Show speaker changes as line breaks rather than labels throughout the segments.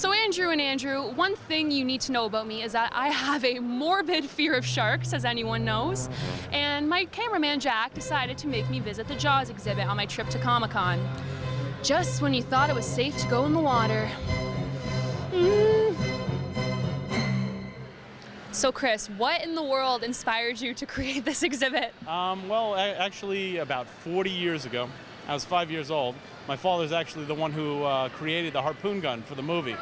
So Andrew, one thing you need to know about me is that I have a morbid fear of sharks, as anyone knows, and my cameraman Jack decided to make me visit the Jaws exhibit on my trip to Comic Con. Just when you thought it was safe to go in the water. So Chris, what in the world inspired you to create this exhibit?
Well, actually about 40 years ago, I was 5 years old. My father's actually the one who created the harpoon gun for the movie.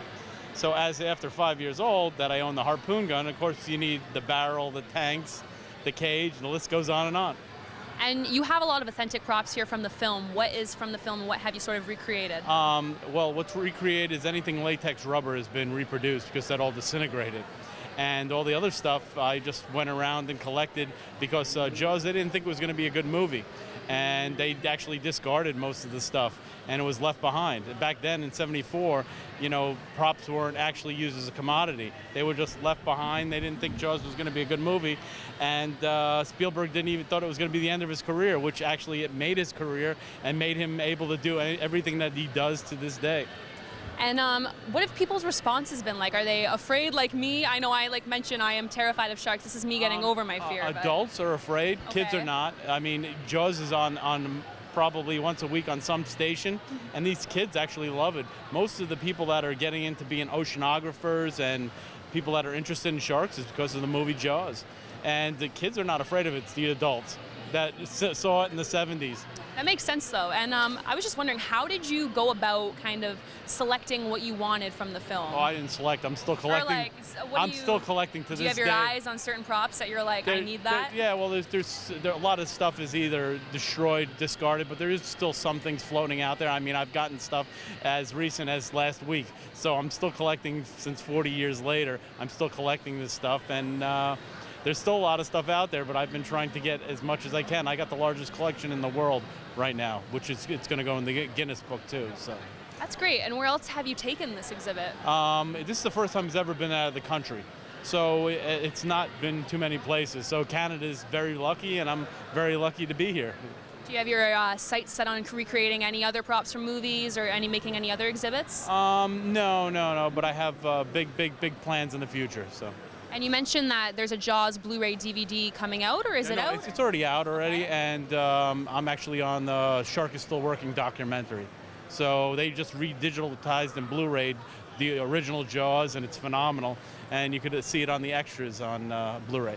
So after 5 years old that I own the harpoon gun, of course you need the barrel, the tanks, the cage, and the list goes on and on.
And you have a lot of authentic props here from the film. What is from the film and what have you sort of recreated?
Well, what's recreated is anything latex rubber has been reproduced because that all disintegrated. And all the other stuff I just went around and collected because Jaws, they didn't think it was going to be a good movie. And they actually discarded most of the stuff and it was left behind. Back then in '74, you know, props weren't actually used as a commodity. They were just left behind. They didn't think Jaws was going to be a good movie. And Spielberg didn't even thought it was going to be the end of his career, which actually it made his career and made him able to do everything that he does to this day.
And what have people's responses been like? Are they afraid like me? I know I mentioned I am terrified of sharks. This is me getting over my fear.
Adults are afraid.
Okay.
Kids are not. I mean, Jaws is on probably once a week on some station, and these kids actually love it. Most of the people that are getting into being oceanographers and people that are interested in sharks is because of the movie Jaws. And the kids are not afraid of it. It's the adults that saw it in the '70s.
That makes sense, though. And I was just wondering, how did you go about kind of selecting what you wanted from the film?
Oh, I didn't select. I'm still collecting. I'm still collecting to this day.
Do you have your eyes on certain props that you're like, I need that?
Yeah, well, there's a lot of stuff is either destroyed, discarded, but there is still some things floating out there. I mean, I've gotten stuff as recent as last week, so I'm still collecting since 40 years later. I'm still collecting this stuff, and there's still a lot of stuff out there, but I've been trying to get as much as I can. I got the largest collection in the world right now, which is it's going to go in the Guinness Book too. So
that's great. And where else have you taken this exhibit?
This is the first time it's ever been out of the country, so it's not been too many places. So Canada's very lucky, and I'm very lucky to be here.
Do you have your sights set on recreating any other props from movies or making any other exhibits?
No. But I have big plans in the future. So.
And you mentioned that there's a Jaws Blu-ray DVD coming out, or is it out?
It's already out already,
okay.
And I'm actually on the Shark is Still Working documentary. So they just re-digitalized and Blu-rayed the original Jaws, and it's phenomenal. And you could see it on the extras on Blu-ray.